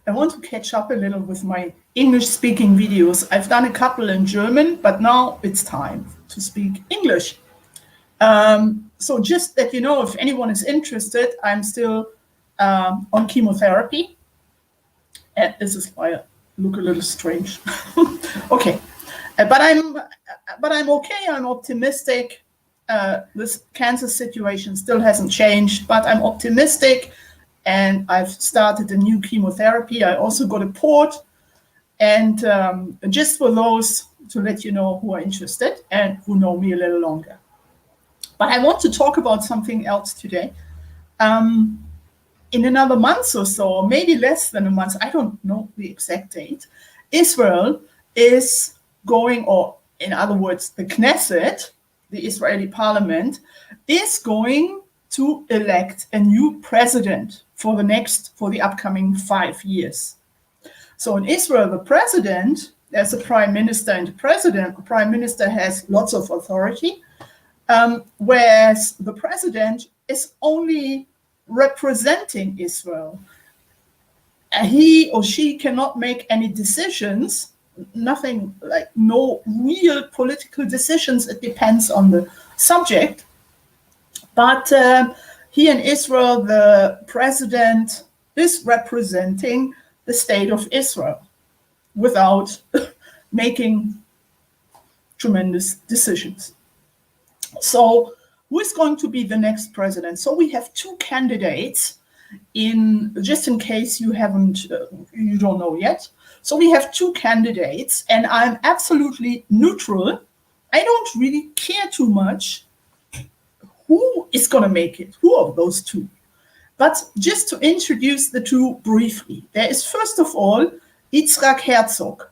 I want to catch up a little with my English-speaking videos. I've done a couple in German, but now it's time to speak English. So just that you know, if anyone is interested, I'm still on chemotherapy. And this is why I look a little strange. Okay, but I'm okay. I'm optimistic. This cancer situation still hasn't changed, but I'm optimistic. And I've started a new chemotherapy. I also got a port. And just for those, to let you know who are interested and who know me a little longer. But I want to talk about something else today. In another month or so, or maybe less than a month, I don't know the exact date, Israel is going, or in other words, the Knesset, the Israeli parliament, is going to elect a new president for the upcoming 5 years. So in Israel, the president, there's a prime minister and a president. The prime minister has lots of authority, whereas the president is only representing Israel. He or she cannot make any decisions, nothing, like no real political decisions. It depends on the subject. But here in Israel, the president is representing the state of Israel without making tremendous decisions. So who is going to be the next president? So we have two candidates, just in case you don't know yet. So we have two candidates, and I'm absolutely neutral. I don't really care too much who is going to make it, who of those two. But just to introduce the two briefly, there is first of all Yitzchak Herzog.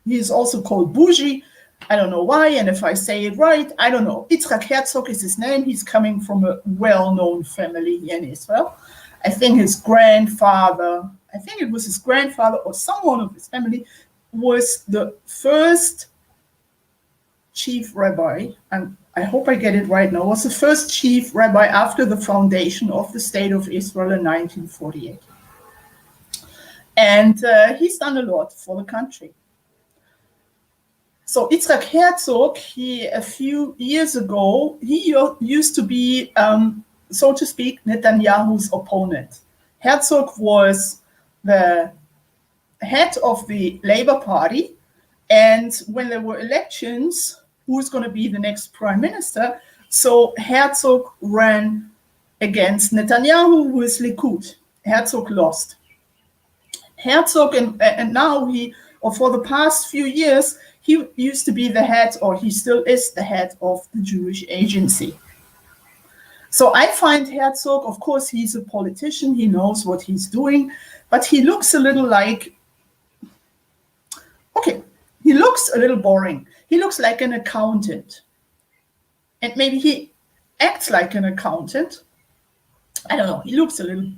He is also called Bougie. I don't know why, and if I say it right, I don't know. Yitzchak Herzog is his name. He's coming from a well-known family here in Israel. I think it was his grandfather or someone of his family was the first chief rabbi, and I hope I get it right now, was the first chief rabbi after the foundation of the state of Israel in 1948. And he's done a lot for the country. So Yitzchak Herzog, a few years ago, he used to be, so to speak, Netanyahu's opponent. Herzog was the head of the Labour Party, and when there were elections, who's going to be the next prime minister? So Herzog ran against Netanyahu, who is Likud. Herzog lost. Herzog, and now for the past few years, he used to be the head, or he still is the head of the Jewish Agency. So I find Herzog, of course, he's a politician, he knows what he's doing, but he looks a little he looks a little boring. He looks like an accountant. And maybe he acts like an accountant. I don't know. He looks a little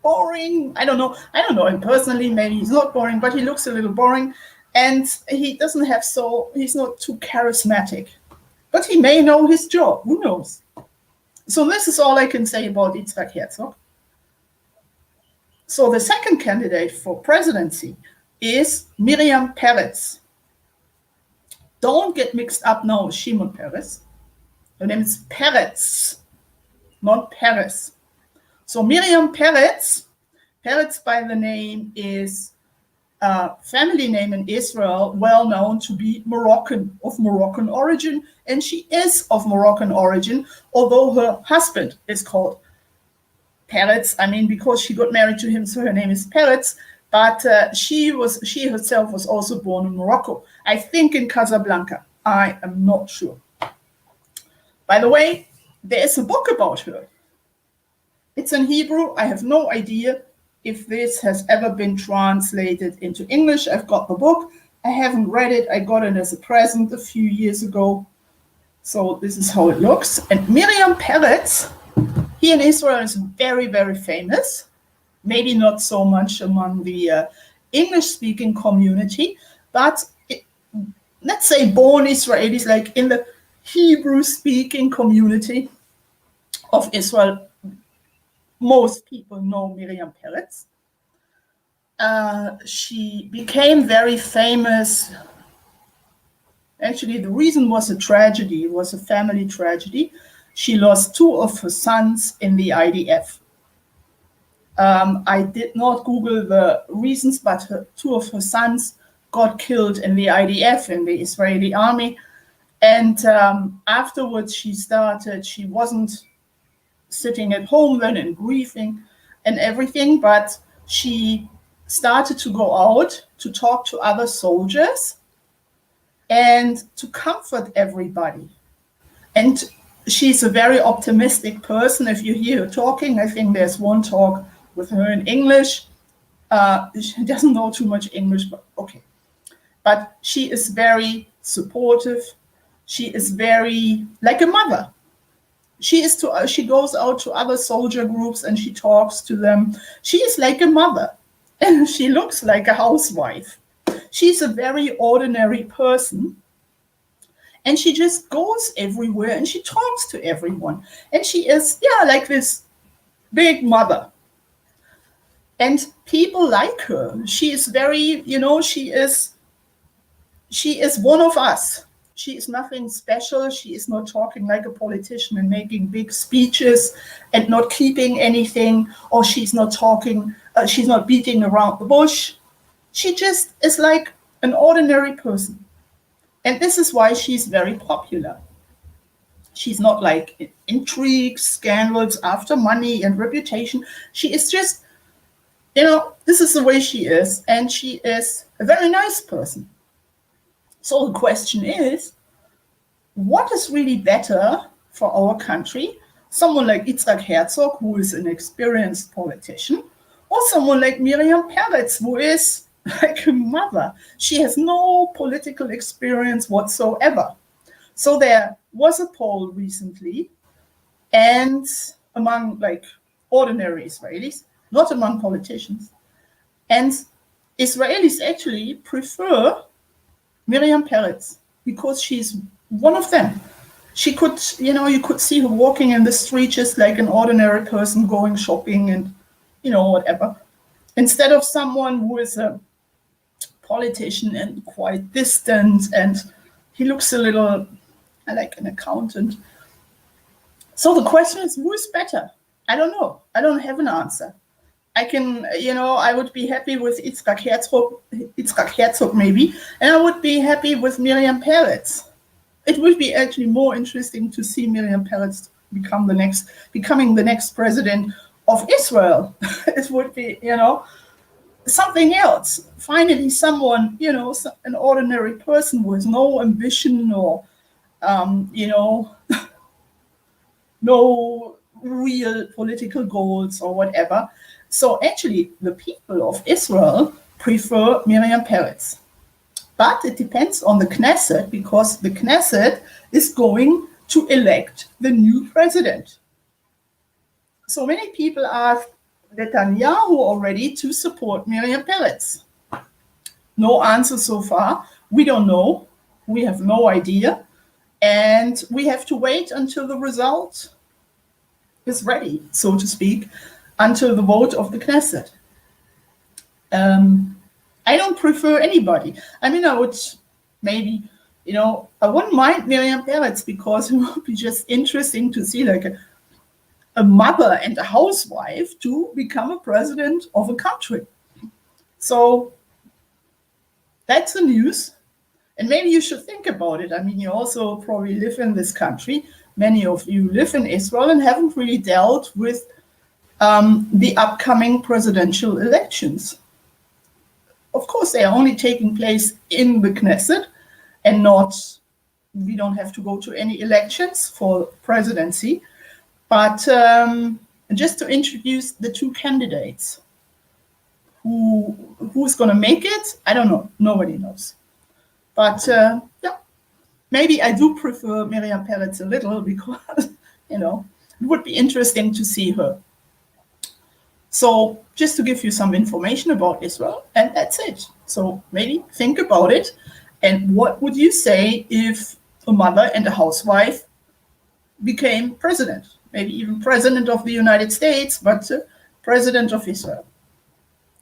boring. I don't know him personally. Maybe he's not boring, but he looks a little boring. And he's not too charismatic. But he may know his job. Who knows? So this is all I can say about Yitzchak Herzog. So the second candidate for presidency is Miriam Peretz. Don't get mixed up now with Shimon Peres. Her name is Peretz, not Peres. So Miriam Peretz by the name is a family name in Israel, well known to be of Moroccan origin, and she is of Moroccan origin, although her husband is called Peretz. I mean, because she got married to him, so her name is Peretz. But she herself was also born in Morocco. I think in Casablanca. I am not sure. By the way, there is a book about her. It's in Hebrew. I have no idea if this has ever been translated into English. I've got the book. I haven't read it. I got it as a present a few years ago. So this is how it looks. And Miriam Peretz, here in Israel, is very, very famous. Maybe not so much among the English-speaking community, but let's say born Israelis, like in the Hebrew-speaking community of Israel, most people know Miriam Peretz. she became very famous. Actually, the reason was a tragedy, it was a family tragedy. She lost two of her sons in the IDF. I did not Google the reasons, but two of her sons got killed in the IDF, in the Israeli army. And afterwards, she wasn't sitting at home then and grieving and everything, but she started to go out to talk to other soldiers and to comfort everybody. And she's a very optimistic person. If you hear her talking, I think there's one talk with her in English. She doesn't know too much English, but okay. But she is very supportive. She is very like a mother. She goes out to other soldier groups and she talks to them. She is like a mother, and she looks like a housewife. She's a very ordinary person, and she just goes everywhere and she talks to everyone. And she is, like this big mother. And people like her. She is very, she is one of us. She is nothing special. She is not talking like a politician and making big speeches and not keeping anything, or she's not talking, she's not beating around the bush. She just is like an ordinary person. And this is why she's very popular. She's not like intrigues, scandals, after money and reputation. She is just, this is the way she is. And she is a very nice person. So the question is, what is really better for our country? Someone like Yitzchak Herzog, who is an experienced politician, or someone like Miriam Peretz, who is like a mother. She has no political experience whatsoever. So there was a poll recently, and among like ordinary Israelis, not among politicians, and Israelis actually prefer Miriam Peretz because she's one of them. She could, you could see her walking in the street just like an ordinary person going shopping and, whatever. Instead of someone who is a politician and quite distant, and he looks a little like an accountant. So the question is, who is better? I don't know. I don't have an answer. I can, I would be happy with Yitzchak Herzog maybe, and I would be happy with Miriam Peretz. It would be actually more interesting to see Miriam Peretz becoming the next president of Israel. It would be, something else. Finally, someone, an ordinary person with no ambition or, no real political goals or whatever. So actually, the people of Israel prefer Miriam Peretz. But it depends on the Knesset, because the Knesset is going to elect the new president. So many people asked Netanyahu already to support Miriam Peretz. No answer so far. We don't know. We have no idea. And we have to wait until the result is ready, so to speak, until the vote of the Knesset. I don't prefer anybody. I mean, I would maybe, I wouldn't mind Miriam Peretz because it would be just interesting to see like a mother and a housewife to become a president of a country. So that's the news. And maybe you should think about it. I mean, you also probably live in this country. Many of you live in Israel and haven't really dealt with the upcoming presidential elections. Of course, they are only taking place in the Knesset and we don't have to go to any elections for presidency. But just to introduce the two candidates, who's going to make it, I don't know. Nobody knows. But maybe I do prefer Miriam Peretz a little because, it would be interesting to see her. So just to give you some information about Israel, and that's it. So maybe think about it. And what would you say if a mother and a housewife became president? Maybe even president of the United States, but president of Israel.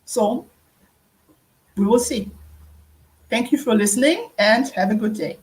So We will see. Thank you for listening and have a good day.